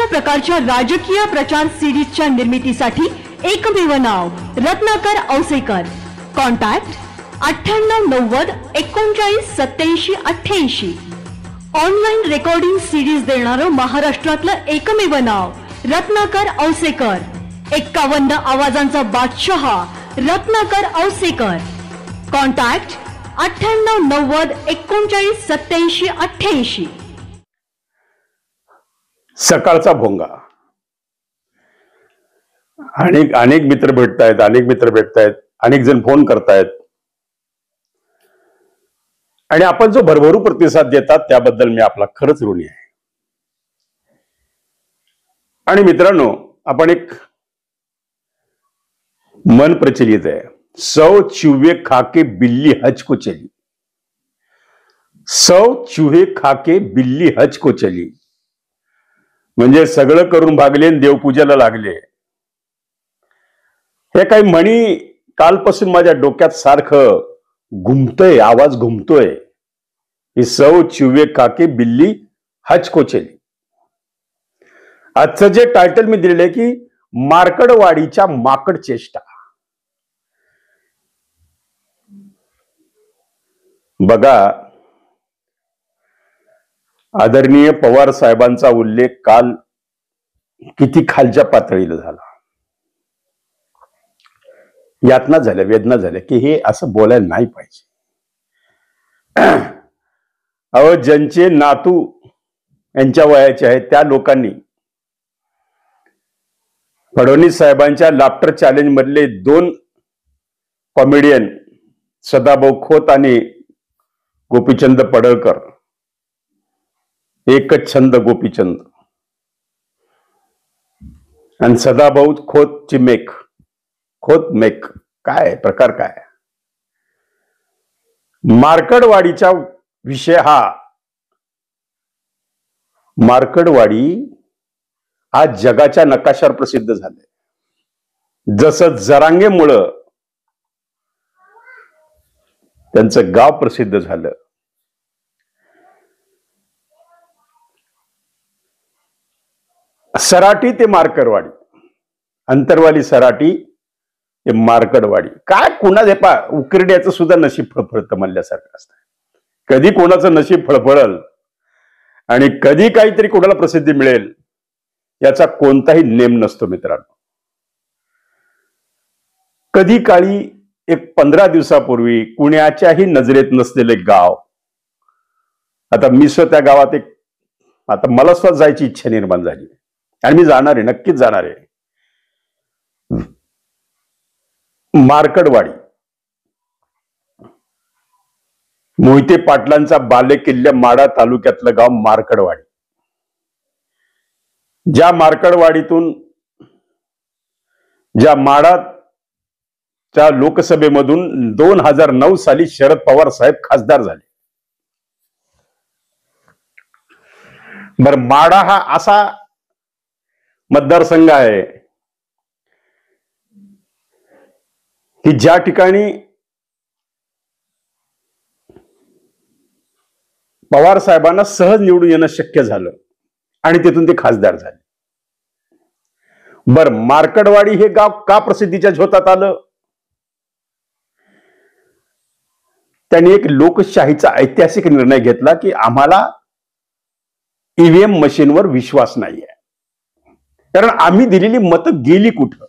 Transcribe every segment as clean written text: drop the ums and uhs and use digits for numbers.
प्रकारच्या राजकीय प्रचार सिरीजच्या निर्मितीसाठी एकमेव नाव Ratnakar Ausekar. Contact 9890398788. Online recording series देणारं महाराष्ट्रातलं एकमेव नाव रत्नाकर औसेकर. 51 आवाजांचा बादशाह रत्नाकर औसेकर. कॉन्टॅक्ट 9890398788. सकाळचा भोंगा. अनेक मित्र भेटतायत, अनेक जण फोन करतायत आणि आपण जो भरभरू प्रतिसाद देतात त्याबद्दल मी आपला खरंच ऋणी आहे. आणि मित्रांनो, आपण एक मन प्रचलित आहे, 100 चूहे खाके बिल्ली हज को चली. 100 चूहे खाके बिल्ली हज को चली म्हणजे सगळं करून भागले आणि देवपूजेला लागले. हे काही म्हणी कालपासून माझ्या डोक्यात सारखं घुमतोय, आवाज घुमतोय. ही 100 चूहे खाके बिल्ली हज को चली. आजचं जे टायटल मी दिलेलं आहे की मार्कडवाडीच्या माकड चेष्टा. बघा, आदरणीय पवार साहेबांचा उल्लेख काल किती खालच्या पातळीला झाला. यातना झाल्या, वेदना झाल्या की हे असं बोलायला नाही पाहिजे. अहो, ज्यांचे नातू यांच्या वयाचे आहेत त्या लोकांनी फडणवीस साहेबांच्या लाफ्टर चॅलेंज मधले 2 कॉमेडियन सदाभाऊ खोत आणि गोपीचंद पडळकर, एकच छंद गोपीचंद आणि सदाभाऊ खोत मेक काय प्रकार काय. मार्कडवाडीचा विषय हा, मार्कडवाडी आज जगाच्या नकाशावर प्रसिद्ध झाले. जसं जरांगेमुळं त्यांचं गाव प्रसिद्ध झालं, सराटी ते मार्कडवाडी, अंतरवाली सराटी ते मार्कडवाडी. काय कुणाचे उकरड्याचं सुद्धा नशीब फळफळतं म्हणल्यासारखं असतं. कधी कोणाचं नशीब फळफळल आणि कधी काहीतरी कोणाला प्रसिद्धी मिळेल याचा कोणताही नेम नसतो मित्रांनो. कधी काळी एक 15 दिवसापूर्वी कुणाच्याही नजरेत नसलेले गाव, आता मी त्या गावात आता मला स्वतः जायची इच्छा निर्माण झाली आणि मी जाणार आहे, नक्कीच जाणार आहे. मार्कडवाडी, मोहिते पाटलांचा बालेकिल्ला माढा तालुक्यातलं गाव मार्कडवाडी. ज्या मार्कडवाडीतून, ज्या माढाच्या लोकसभेमधून 2009 साली शरद पवार साहेब खासदार झाले. बर, माढा हा असा मतदारसंघ आहे की ज्या ठिकाणी पवार साहेबांना सहज निवडून येणं शक्य झालं आणि तिथून ते खासदार झाले. बर, मार्कडवाडी हे गाव का प्रसिद्धीच्या झोतात आलं? त्यांनी एक लोकशाहीचा ऐतिहासिक निर्णय घेतला की आम्हाला ईव्हीएम मशीनवर विश्वास नाहीये, कारण आम्ही दिलेली मतं गेली कुठं.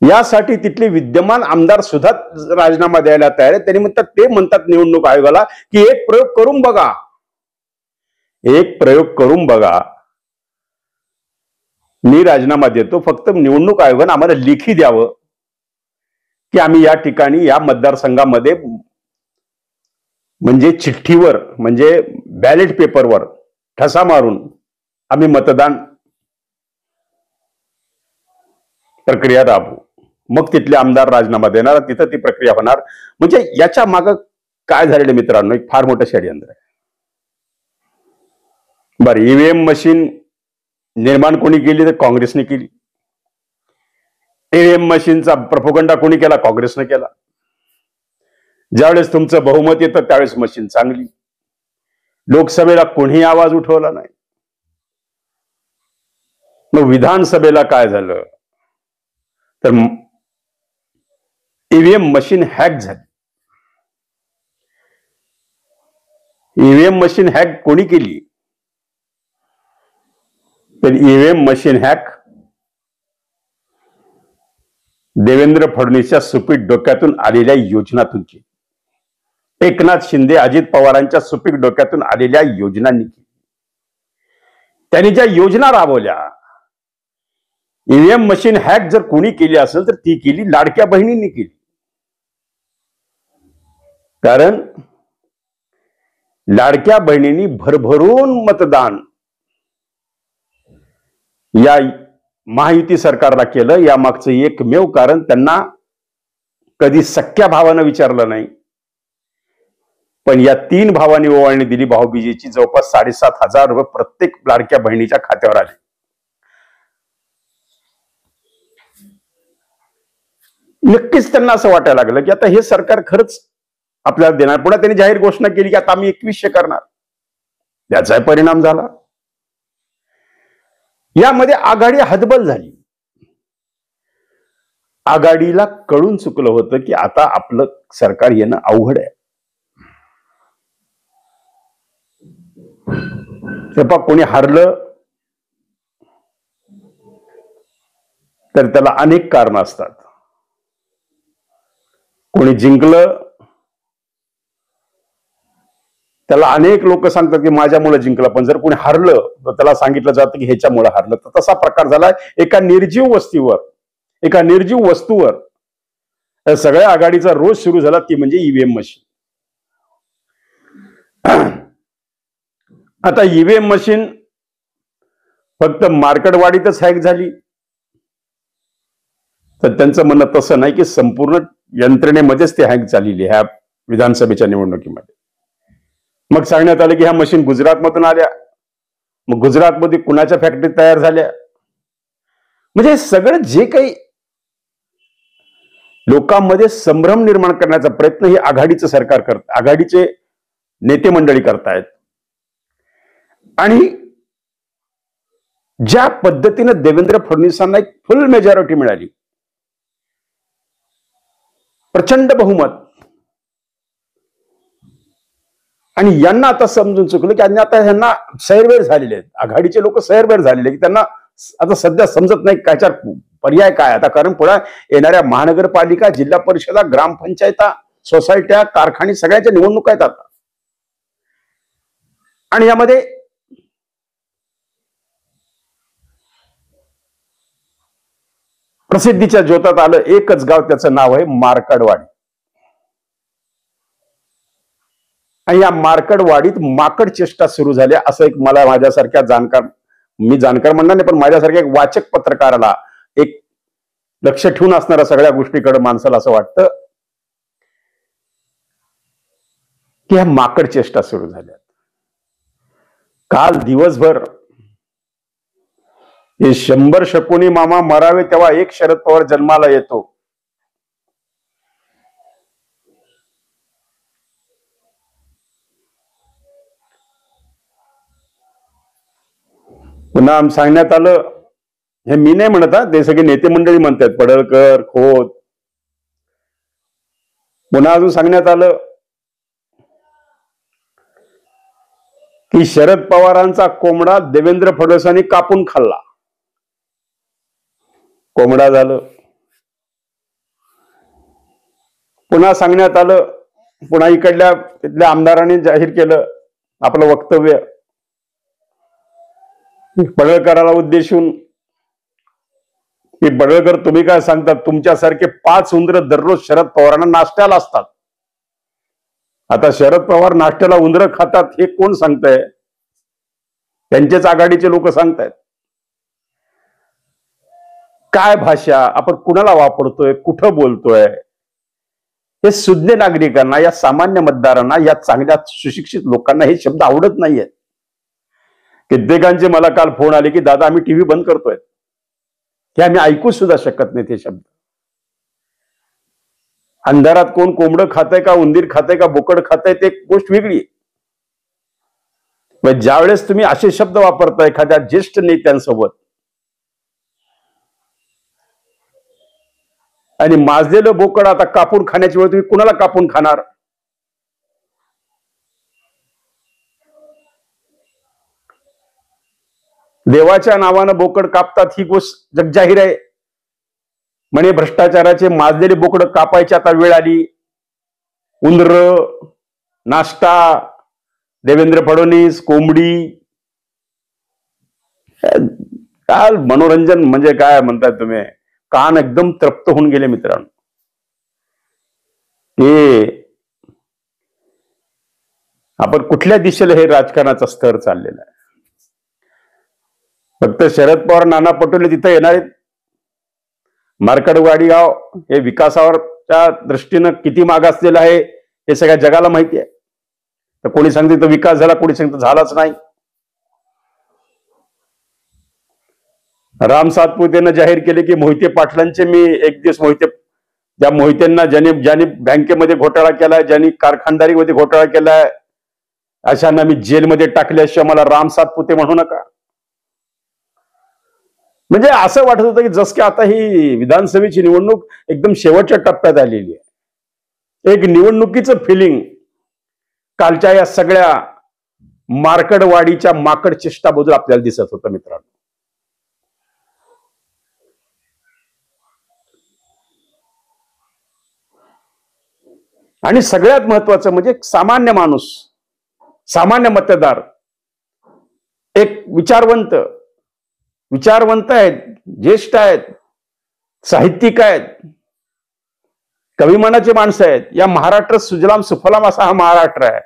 यासाठी तिथले विद्यमान आमदार सुद्धा राजीनामा द्यायला तयार आहेत. त्यांनी म्हणतात निवडणूक आयोगाला की एक प्रयोग करून बघा, मी राजीनामा देतो, फक्त निवडणूक आयोगाने आम्हाला लेखी द्यावं की आम्ही या ठिकाणी या मतदारसंघामध्ये म्हणजे चिठ्ठीवर, म्हणजे बॅलेट पेपरवर ठसा मारून आम्ही मतदान प्रक्रिया राबवू. मग तिथले आमदार राजीनामा देणार, तिथं ती प्रक्रिया होणार. म्हणजे याच्या मागं काय झालेलं मित्रांनो, एक फार मोठं षडयंत्र आहे. बरं, ईव्हीएम मशीन निर्माण कोणी केली तर काँग्रेसने केली. ईव्हीएम मशीनचा प्रोपगंडा कोणी केला? काँग्रेसने केला. ज्यावेळेस तुमचं बहुमत येतं त्यावेळेस मशीन चांगली, लोकसभेला कोणी आवाज उठवला नाही. मग विधानसभेला काय झालं तर ईव्हीएम मशीन हॅक झाली. ईव्हीएम मशीन हॅक कोणी केली तर ईव्हीएम मशीन हॅक देवेंद्र फडणवीसच्या सुपीक डोक्यातून आलेल्या योजनातून केली. एकनाथ शिंदे अजित पवारांच्या सुपीक डोक्यातून आलेल्या योजनांनी केली. त्यांनी ज्या योजना राबवल्या, ईव्हीएम मशीन हॅक जर कोणी केली असेल तर ती केली लाडक्या बहिणींनी केली. कारण लाडक्या बहिणींनी भरभरून मतदान या महायुती सरकारला केलं. या मागचं एकमेव कारण त्यांना कधी सख्या भावानं विचारलं नाही, पण या 3 भावांनी ओवाळणी दिली भाऊबीजेची. जवळपास 7,500 रुपये प्रत्येक लाडक्या बहिणीच्या खात्यावर आले. नक्कीच त्यांना असं वाटायला लागलं की आता हे सरकार खरंच आपल्याला देणार. पुन्हा त्यांनी जाहीर घोषणा केली की आता आम्ही 2100 करणार. त्याचा परिणाम झाला. यामध्ये आघाडी हतबल झाली. आघाडीला कळून चुकलं होतं की आता आपलं सरकार येणं अवघड आहे. कोणी हारलं तर त्याला अनेक कारण असतात. कोणी जिंकलं त्याला अनेक लोक सांगतात की माझ्यामुळे जिंकलं, पण जर कोणी हारलं तर त्याला सांगितलं जातं की ह्याच्यामुळे हारलं. तर तसा प्रकार झालाय एका निर्जीव वस्तीवर, एका निर्जीव वस्तूवर सगळ्या आघाडीचा रोज सुरू झाला, ती म्हणजे ईव्हीएम मशीन. आता ईव्हीएम मशीन फक्त मार्कडवाडीतच हॅक झाली तर त्यांचं म्हणणं तसं नाही की संपूर्ण यंत्रणेमध्येच ते हॅक झालेली ह्या विधानसभेच्या निवडणुकीमध्ये. मग सांगण्यात आलं की ह्या मशीन गुजरातमधून आल्या. मग गुजरातमध्ये कुणाच्या फॅक्टरी तयार झाल्या. म्हणजे सगळं जे काही लोकांमध्ये संभ्रम निर्माण करण्याचा प्रयत्न हे आघाडीचं सरकार करत, आघाडीचे नेते मंडळी करतायत. आणि ज्या पद्धतीनं देवेंद्र फडणवीसांना एक फुल मेजॉरिटी मिळाली, प्रचंड बहुमत, आणि यांना आता समजून चुकलं की आता ह्यांना सैरवेर झालेले आहेत. आघाडीचे लोक सैरवेर झालेले की त्यांना आता सध्या समजत नाही कायचा पर्याय काय आता. कारण पुढे येणाऱ्या महानगरपालिका, जिल्हा परिषदा, ग्रामपंचायता, सोसायट्या, कारखाने सगळ्याच्या निवडणुका आहेत आता. आणि यामध्ये प्रसिद्धीच्या ज्योतात आलं एकच गाव, त्याचं नाव आहे मार्कडवाडी. आणि या मार्कडवाडीत माकड चेष्टा सुरू झाल्या असं एक मला माझ्यासारख्या जाणकार, मी जाणकार म्हणणार नाही पण माझ्यासारख्या एक वाचक पत्रकाराला, एक लक्ष ठेवून असणाऱ्या सगळ्या गोष्टीकडे माणसाला असं वाटतं की ह्या माकड चेष्टा सुरू झाल्या. काल दिवसभर हे 100 शकुनी मामा मरावे तेव्हा एक शरद पवार जन्माला येतो. पुन्हा सांगण्यात आलं, हे मी नाही म्हणत, ते सगळे नेते मंडळी म्हणतात, पडळकर, खोत. पुन्हा अजून सांगण्यात आलं की शरद पवारांचा कोंबडा देवेंद्र फडणवीसांनी कापून खाल्ला. कोंबडा झालं. पुन्हा सांगण्यात आलं, पुन्हा इकडल्या तिथल्या आमदारांनी जाहीर केलं आपलं वक्तव्य पडळकराला उद्देशून की पडळकर तुम्ही काय सांगतात, तुमच्यासारखे 5 उंदर दररोज शरद पवारांना नाश्त्याला असतात. आता शरद पवार नाश्त्याला उंदर खातात हे कोण सांगतंय? त्यांचेच आघाडीचे लोक सांगतायत. काय भाषा आपण कुणाला वापरतोय, कुठं बोलतोय, हे सुज्ञ नागरिकांना, या सामान्य मतदारांना, या चांगल्या सुशिक्षित लोकांना हे शब्द आवडत नाहीयेत. कित्येकांचे मला काल फोन आले की दादा आम्ही टीव्ही बंद करतोय, की आम्ही ऐकू सुद्धा शकत नाही ते शब्द. अंधारात कोण कोंबडं खातंय का, उंदीर खातंय का, बोकड खातंय ते गोष्ट वेगळी. ज्यावेळेस तुम्ही असे शब्द वापरता एखाद्या ज्येष्ठ नेत्यांसोबत आणि माजलेलं बोकड आता कापून खाण्याची वेळ तुम्ही कुणाला कापून खाणार? देवाच्या नावानं बोकड कापतात ही गोष्ट जगजाहीर आहे. म्हणे भ्रष्टाचाराचे माजलेले बोकड कापायची आता वेळ आली. उंदर, नाश्ता, देवेंद्र फडणवीस, कोंबडी, काल मनोरंजन म्हणजे काय म्हणताय तुम्ही? कान एकदम तृप्त होऊन गेले मित्रांनो. हे आपण कुठल्या दिशेला हे राजकारणाचा स्तर चाललेला आहे? फक्त शरद पवार, नाना पटोले तिथे येणार आहेत. मार्कडवाडी गाव हे विकासावरच्या दृष्टीनं किती मागासलेलं आहे हे सगळ्या जगाला माहिती आहे. तर कोणी सांगते तो विकास झाला, कोणी सांगते झालाच नाही. राम सातपुतेनं जाहीर केले की मोहिते पाटलांचे मी एक दिवस ज्या मोहितेंना ज्यांनी बँकेमध्ये घोटाळा केलाय, ज्यांनी कारखानदारीमध्ये घोटाळा केलाय, अशांना मी जेलमध्ये टाकल्याशिवाय मला राम सातपुते म्हणू नका. म्हणजे असं वाटत होतं की जस की आता ही विधानसभेची निवडणूक एकदम शेवटच्या टप्प्यात आलेली आहे. एक निवडणुकीचं फिलिंग कालच्या या सगळ्या मार्कडवाडीच्या माकड चेष्टाबद्दल आपल्याला दिसत होतं मित्रांनो. आणि सगळ्यात महत्वाचं म्हणजे सामान्य माणूस, सामान्य मतदार, एक विचारवंत आहेत, ज्येष्ठ आहेत, साहित्यिक आहेत, कविमनाची माणसं आहेत. या महाराष्ट्र सुजलाम सुफलाम असा हा महाराष्ट्र आहे.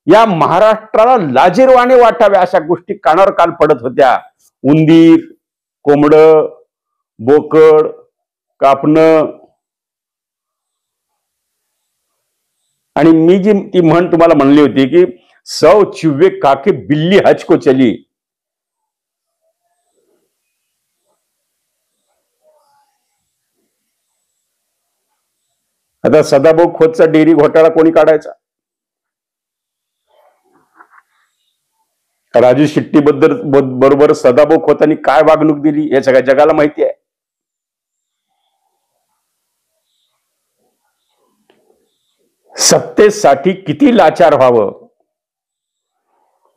या महाराष्ट्राला लाजिरवाणे वाटाव्या अशा गोष्टी कानावर काल पडत होत्या. उंदीर, कोंबड, बोकड कापणं. आणि मी जी ती म्हण तुम्हाला म्हणली होती की 100 चिव्वे काके बिल्ली हज को चली. आता सदाभाऊ खोतचा डेअरी घोटाळा कोणी काढायचा? राजू शेट्टी बरोबर सदाभाऊ खोतांनी काय वागणूक दिली हे सगळ्या जगाला माहिती आहे. सत्तेसाठी किती लाचार व्हावं,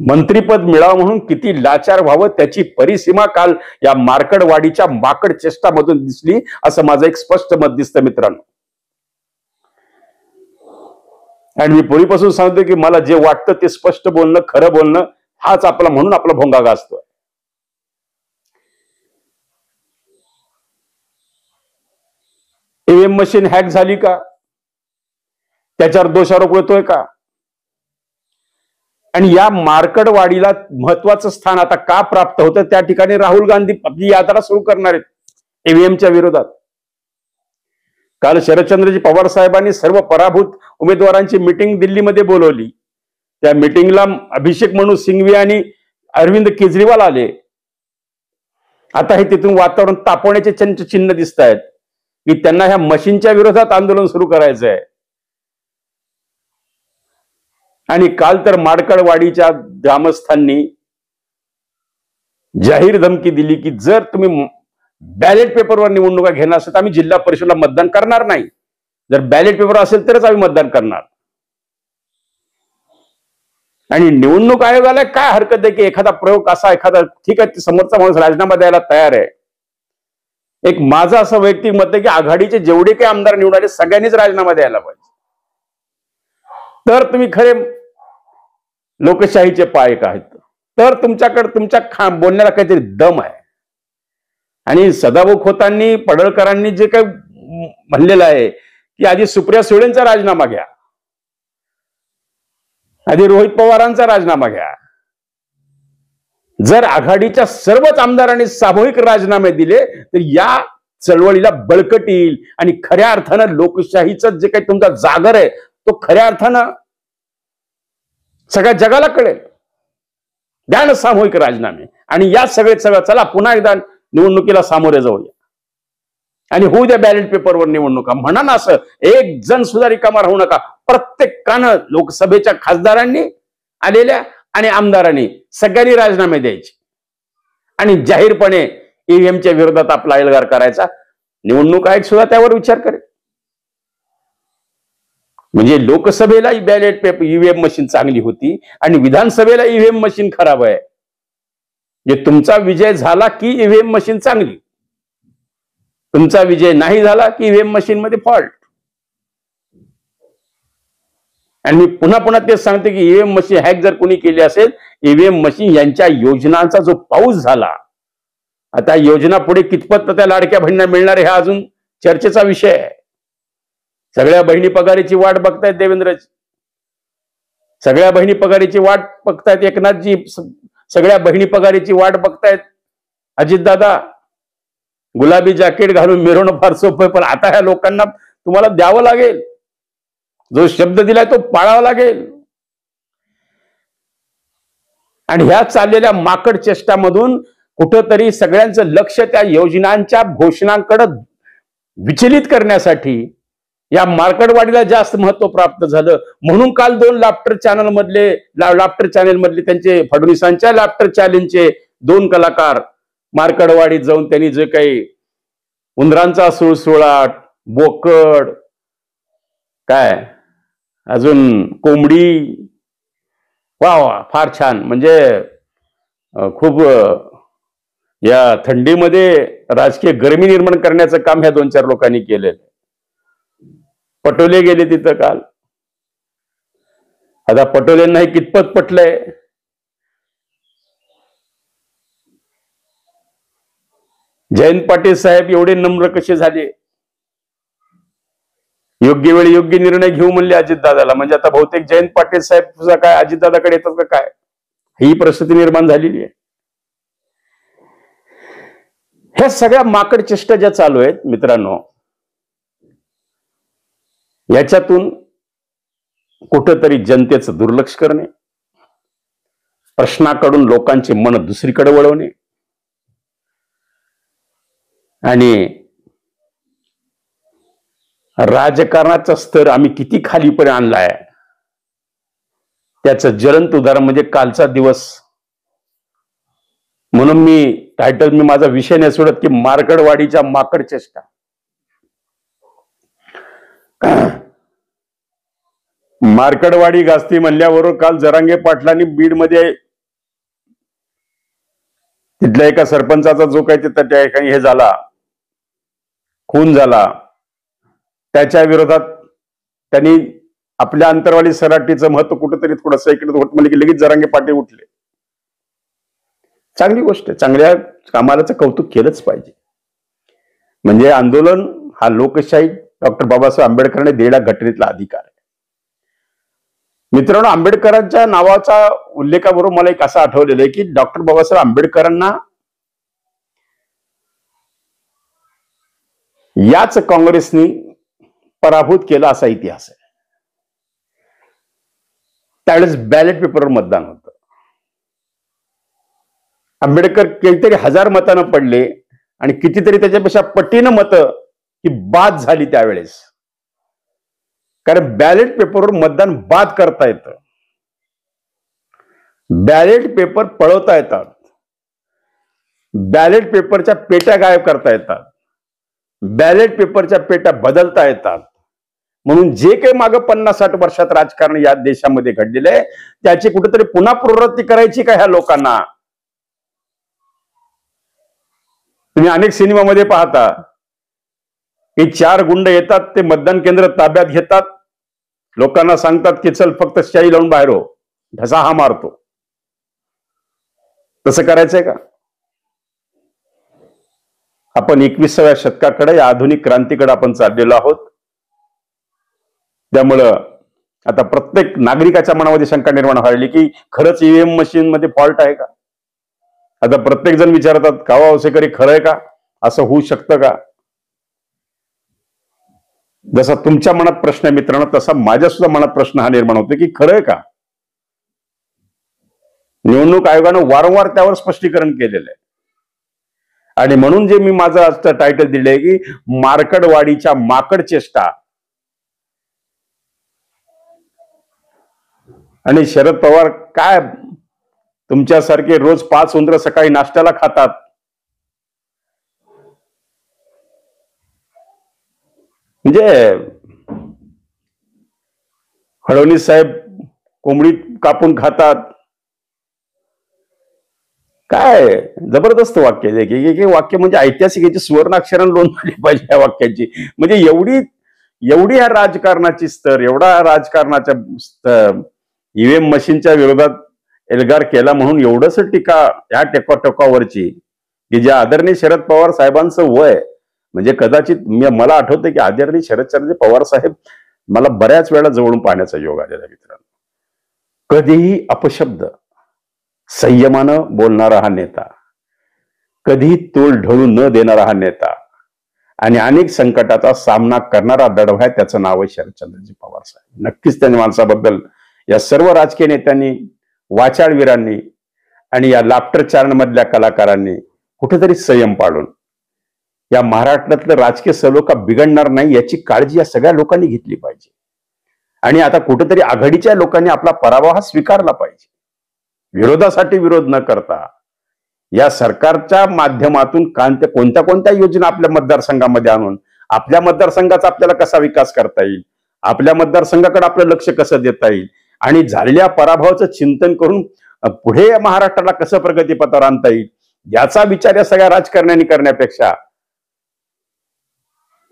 मंत्रीपद मिळावं म्हणून किती लाचार व्हावं त्याची परिसीमा काल या मार्कडवाडीच्या माकड चेष्टामधून दिसली, असं माझं एक स्पष्ट मत दिसतं मित्रांनो. आणि मी पूर्वीपासून सांगतो की मला जे वाटतं ते स्पष्ट बोलणं, खरं बोलणं हाच आपला म्हणून आपला भोंगा गाजतोय. ईव्हीएम मशीन हॅक झाली का, त्याच्यावर दोषारोप होतोय का? आणि या मार्कडवाडीला महत्वाचं स्थान आता का प्राप्त होतं? त्या ठिकाणी राहुल गांधी आपली यात्रा सुरू करणार आहेत ईव्हीएमच्या विरोधात. काल शरदचंद्रजी पवार साहेबांनी सर्व पराभूत उमेदवारांची मिटिंग दिल्लीमध्ये बोलवली. त्या मिटिंगला अभिषेक मनु सिंघवी आणि अरविंद केजरीवाल आले. आता हे तिथून वातावरण तापवण्याचे चिन्ह दिसत आहेत की त्यांना ह्या मशीनच्या विरोधात आंदोलन सुरू करायचं आहे. आणि काल तर मार्कडवाडीच्या ग्रामस्थांनी जाहीर धमकी दिली की जर तुम्ही बॅलेट पेपरवर निवडणुका घेणार असेल तर आम्ही जिल्हा परिषदला मतदान करणार नाही. जर बॅलेट पेपर असेल तरच आम्ही मतदान करणार. आणि निवडणूक आयोगाला काय हरकत आहे की एखादा प्रयोग असा एखादा ठीक आहे समोरचा माणूस राजीनामा द्यायला तयार आहे. एक माझं असं वैयक्तिक मत आहे की आघाडीचे जेवढे काही आमदार निवडून आले सगळ्यांनीच राजीनामा द्यायला पाहिजे. तर तुम्ही खरे लोकशाहीचे पायक आहेत. तर तुमच्याकडे तुमच्या बोलण्याला काहीतरी दम आहे. आणि सदाभाऊ खोतांनी, पडळकरांनी जे काही म्हणलेलं आहे की आधी सुप्रिया सुळेंचा राजीनामा घ्या, आधी रोहित पवारांचा राजीनामा घ्या. जर आघाडीच्या सर्वच आमदारांनी सामूहिक राजीनामे दिले तर या चळवळीला बळकट येईल आणि खऱ्या अर्थानं लोकशाहीचं जे काही तुमचा जागर आहे तो खऱ्या अर्थानं सगळ्या जगाला कळेल. द्या ना सामूहिक राजीनामे आणि या सगळं चला पुन्हा एकदा निवडणुकीला सामोरे जाऊया आणि होऊ द्या बॅलेट पेपरवर निवडणुका. म्हणा ना असं एक जण सुद्धा रिकामा राहू नका. प्रत्येकानं लोकसभेच्या खासदारांनी आलेल्या आणि आमदारांनी सगळ्यांनी राजीनामे द्यायचे आणि जाहीरपणे ईव्हीएमच्या विरोधात आपला एल्गार करायचा. निवडणूक आयोग सुद्धा त्यावर विचार करेल. म्हणजे लोकसभेला बॅलेट पेपर ईव्हीएम मशीन चांगली होती आणि विधानसभेला ईव्हीएम मशीन खराब आहे. म्हणजे तुमचा विजय झाला की ईव्हीएम मशीन चांगली, तुमचा विजय नाही झाला की ईव्हीएम मशीन मध्ये फॉल्ट. आणि मी पुन्हा पुन्हा तेच सांगते की ईव्हीएम मशीन हॅक जर कोणी केली असेल, ईव्हीएम मशीन यांच्या योजनांचा जो पाऊस झाला, आता योजना पुढे कितपत त्या लाडक्या बहिणींना मिळणार हा अजून चर्चेचा विषय आहे. सगळ्या बहिणी पगारीची वाट बघतायत देवेंद्रजी, सगळ्या बहिणी पगारीची वाट बघतायत एकनाथजी, सगळ्या बहिणी पगारीची वाट बघतायत अजितदादा. गुलाबी जॅकेट घालून मिरवणं फार सोपं आहे, पण आता ह्या लोकांना तुम्हाला द्यावं लागेल. जो शब्द दिलाय तो पाळावा लागेल. आणि ह्या चाललेल्या माकड चेष्टामधून कुठंतरी सगळ्यांचं लक्ष त्या योजनांच्या घोषणांकडे विचलित करण्यासाठी या मार्कडवाडीला जास्त महत्व प्राप्त झालं. म्हणून काल 2 लाफ्टर चॅनल मधले त्यांचे फडणवीसांच्या लाफ्टर चॅलेंजचे 2 कलाकार मार्कडवाडीत जाऊन त्यांनी जे काही उंदरांचा सुळसुळाट, बोकड, काय अजून कोंबडी, वा वा फार छान. म्हणजे खूप या थंडीमध्ये राजकीय गरमी निर्माण करण्याचं काम ह्या 2-4 लोकांनी केलेलं. पटोले गेले तिथं काल. आता पटोलेंना हे कितपत पटलंय? जयंत पाटील साहेब एवढे नम्र कसे झाले? योग्य वेळी योग्य निर्णय घेऊ म्हणले अजितदादाला. म्हणजे आता बहुतेक जयंत पाटील साहेब तुझा काय अजितदादाकडे येतात का काय, ही परिस्थिती निर्माण झालेली आहे. ह्या सगळ्या माकड चेष्टा ज्या चालू आहेत मित्रांनो, याच्यातून कुठंतरी जनतेचं दुर्लक्ष करणे, प्रश्नाकडून लोकांचे मन दुसरीकडे वळवणे आणि राजकारणाचा स्तर आम्ही किती खालीपर्यंत आणलाय त्याचं ज्वलंत उदाहरण म्हणजे कालचा दिवस. म्हणून मी माझा विषय नाही सोडत की मार्कडवाडीच्या माकड चेष्टा. मार्कडवाडी गाजती म्हणल्यावर काल जरांगे पाटलांनी बीडमध्ये तिथल्या एका सरपंचाचा जो काही त्या ठिकाणी हे झाला, खून झाला, त्याच्या विरोधात त्यांनी आपल्या अंतरवाली सराटीचं महत्व कुठेतरी थोडंसं इकडे होत म्हणजे की लगेच जरांगे पाटील उठले. चांगली गोष्ट आहे, चांगल्या कामालाचं कौतुक केलंच पाहिजे. म्हणजे आंदोलन हा लोकशाही डॉक्टर बाबासाहेब आंबेडकरांनी दिलेला घटनेतला अधिकार आहे. मित्रांनो, आंबेडकरांच्या नावाचा उल्लेखाबरोबर मला एक असं आठवलेलं आहे की डॉक्टर बाबासाहेब आंबेडकरांना याच काँग्रेसनी पराभूत केला असा इतिहास आहे. त्यावेळेस बॅलेट पेपरवर मतदान होतं. आंबेडकर काहीतरी 1000 मतानं पडले आणि कितीतरी त्याच्यापेक्षा पटीनं मतं ही बाद झाली त्यावेळेस. कारण बॅलेट पेपरवर मतदान बाद करता येतं, बॅलेट पेपर पळवता येतात, बॅलेट पेपरच्या पेट्या गायब करता येतात, बॅलेट पेपरच्या पेट्या बदलता येतात. म्हणून जे काही मागे 50-60 वर्षात राजकारण या देशामध्ये घडलेलं आहे त्याची कुठेतरी पुन्हा पुनरावृत्ती करायची का ह्या लोकांना? तुम्ही अनेक सिनेमामध्ये पाहता की 4 गुंड येतात, ते मतदान केंद्र ताब्यात घेतात, लोकांना सांगतात की चल फक्त शाई लावून बाहेर हो, ढसा हा मारतो. तसं करायचंय का? आपण 21व्या शतकाकडे, आधुनिक क्रांतीकडे आपण चाललेलो आहोत. त्यामुळं आता प्रत्येक नागरिकाच्या मनामध्ये शंका निर्माण व्हायली की खरंच ईव्हीएम मशीन मध्ये फॉल्ट आहे का? आता प्रत्येक जण विचारतात कावा औसेकरी खरं आहे का? असं होऊ शकतं का? जसा तुमच्या मनात प्रश्न आहे मित्रांनो, तसा माझ्या सुद्धा मनात प्रश्न हा निर्माण होतो की खरं आहे का? निवडणूक आयोगानं वारंवार त्यावर स्पष्टीकरण केलेलं आहे. आणि म्हणून जे मी माझं आजचं टायटल दिलंय की मार्कडवाडीच्या माकड चेष्टा. आणि शरद पवार काय तुमच्यासारखे रोज 5 उंदरं सकाळी नाश्त्याला खातात. म्हणजे फडणवीस साहेब कोंबडी कापून खातात. काय जबरदस्त वाक्य आहे. एक वाक्य म्हणजे ऐतिहासिक, याची सुवर्णाक्षराने नोंद झाली पाहिजे या वाक्याची. म्हणजे एवढी या राजकारणाची स्तर, एवढा राजकारणाच्या ईव्हीएम मशीनच्या विरोधात एल्गार केला म्हणून एवढंच टीका या टेकावरची, की ज्या आदरणीय शरद पवार साहेबांचं वय, म्हणजे कदाचित मला आठवतं की आदरणीय शरदचंद्र पवार साहेब मला बऱ्याच वेळा जवळून पाहण्याचा योग आलेला मित्रांनो. कधीही अपशब्द संयमानं बोलणारा हा नेता, कधीही तोल ढळू न देणारा हा नेता आणि अनेक संकटाचा सामना करणारा दडवा आहे, त्याचं नाव आहे शरदचंद्रजी पवार साहेब. नक्कीच त्यांनी माणसाबद्दल या सर्व राजकीय नेत्यांनी, वाचाळवीरांनी आणि या लाफ्टर चार्न मधल्या कलाकारांनी कुठेतरी संयम पाळून या महाराष्ट्रातलं राजकीय सलोखा बिघडणार नाही याची काळजी या सगळ्या लोकांनी घेतली पाहिजे. आणि आता कुठेतरी आघाडीच्या लोकांनी आपला पराभव हा स्वीकारला पाहिजे. विरोधासाठी विरोध न करता या सरकारच्या माध्यमातून कोणत्या योजना आपल्या मतदारसंघामध्ये आणून आपल्या मतदारसंघाचा आपल्याला कसा विकास करता येईल, आपल्या मतदारसंघाकडे आपलं लक्ष कसं देता येईल आणि झालेल्या पराभवाचं चिंतन करून पुढे या महाराष्ट्राला कसं प्रगतीपथावर आणता येईल याचा विचार या सगळ्या राजकारण्यांनी करण्यापेक्षा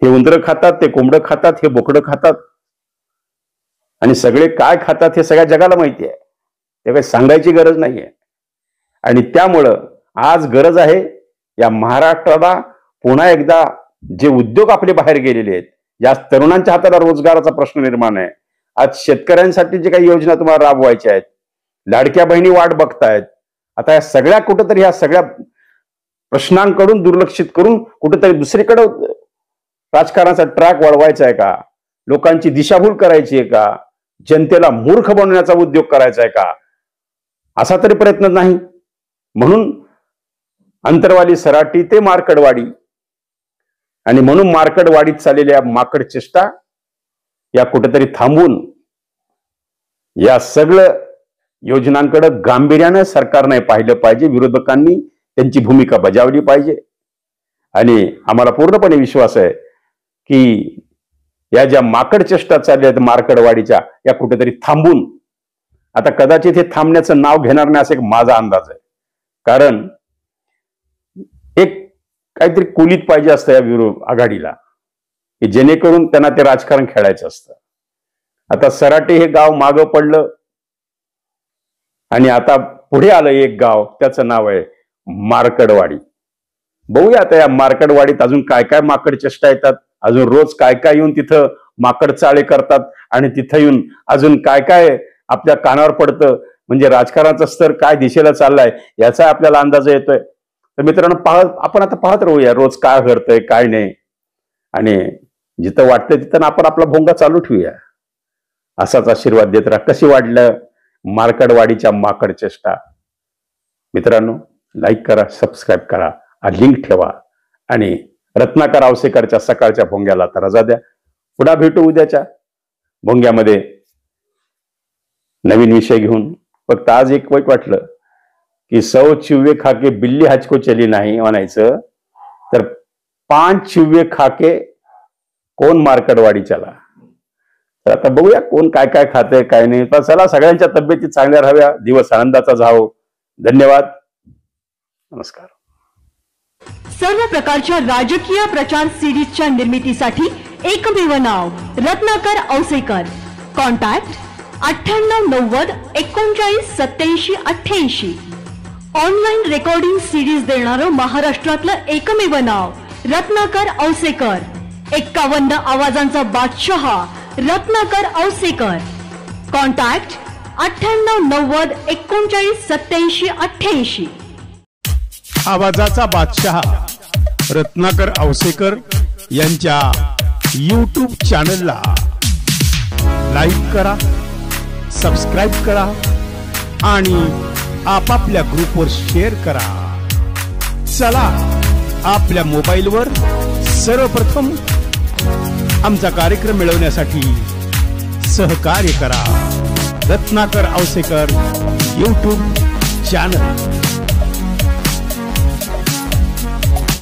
हे उंदरं खातात, ते कोंबडं खातात, हे बोकडं खातात आणि सगळे काय खातात हे सगळ्या जगाला माहिती आहे. ते काही सांगायची गरज नाहीये. आणि त्यामुळं आज गरज आहे या महाराष्ट्राला पुन्हा एकदा जे उद्योग आपले बाहेर गेलेले आहेत, या तरुणांच्या हाताला रोजगाराचा प्रश्न निर्माण आहे. आज शेतकऱ्यांसाठी जे काही योजना तुम्हाला राबवायच्या आहेत, लाडक्या बहिणी वाट बघतायत. आता या सगळ्या कुठंतरी ह्या सगळ्या प्रश्नांकडून दुर्लक्षित करून कुठेतरी दुसरीकडे राजकारणाचा ट्रॅक वळवायचा आहे का, लोकांची दिशाभूल करायची आहे का, जनतेला मूर्ख बनवण्याचा उद्योग करायचा आहे का, असा तरी प्रयत्न नाही. म्हणून अंतरवाली सराटी ते मार्कडवाडी आणि म्हणून मार्कडवाडीत चाललेल्या माकड चेष्टा या कुठेतरी थांबून या सगळं योजनांकडे गांभीर्याने सरकारने पाहिलं पाहिजे. विरोधकांनी त्यांची भूमिका बजावली पाहिजे. आणि आम्हाला पूर्णपणे विश्वास आहे की या ज्या माकड चेष्टा चालल्या आहेत मार्कडवाडीच्या, या कुठेतरी थांबून, आता कदाचित हे थांबण्याचं नाव घेणार नाही असा एक माझा अंदाज आहे. कारण एक काहीतरी कुलीत पाहिजे असतं या आघाडीला, की जेणेकरून त्यांना ते राजकारण खेळायचं असतं. आता सराटे हे गाव मागं पडलं आणि आता पुढे आलं एक गाव, त्याचं नाव आहे मार्कडवाडी. बघूया आता या मार्कडवाडीत अजून काय काय माकड चेष्टा येतात, अजून रोज काय काय येऊन तिथं माकड चाळे करतात आणि तिथं येऊन अजून काय काय आपल्या कानावर पडतं. म्हणजे राजकारणाचा स्तर काय दिशेला चाललाय याचा आपल्याला अंदाज येतोय. तर मित्रांनो, आपण आता पाहत राहूया रोज काय घडतंय काय नाही, आणि जिथं वाटतंय तिथं आपण आपला भोंगा चालू ठेवूया. असाच आशीर्वाद देत राहा. कशी वाढलं मार्कडवाडीच्या माकड चेष्टा? मित्रांनो, लाईक करा, सबस्क्राईब करा, लिंक ठेवा आणि रत्नाकर आवसेकरच्या सकाळच्या भोंग्याला तर रजा द्या. पुन्हा भेटू उद्याच्या भोंग्यामध्ये नवीन विषय घेऊन. फक्त आज एक वाईट वाटलं की 100 चिव्वे खाके बिल्ली हजको चली नाही म्हणायचं, तर 5 चिव्वे खाके कोण मार्कडवाडीच्याला. तर आता बघूया कोण काय काय खातंय काय नाही. तर चला, सगळ्यांच्या तब्येती चांगल्या राहाव्या, दिवस आनंदाचा जावो. धन्यवाद, नमस्कार. सर्व प्रकारच्या राजकीय प्रचार सिरीजच्या निर्मितीसाठी एकमेव नाव Ratnakar Ausekar. Contact 9890 39 87 88. Online recording series देणारं महाराष्ट्रातलं एकमेव नाव रत्नाकर औसेकर. 51 आवाजांचा बादशाह रत्नाकर औसेकर. कॉन्टॅक्ट 9890 39 87 88. आवाजाचा बादशाह रत्नाकर औसेकर यांच्या YouTube चॅनलला लाईक करा, सबस्क्राईब करा आणि आपापल्या ग्रुपवर शेअर करा. चला, आपल्या मोबाईलवर सर्वप्रथम आमचा कार्यक्रम मिळवण्यासाठी सहकार्य करा. Ratnakar Ausekar YouTube channel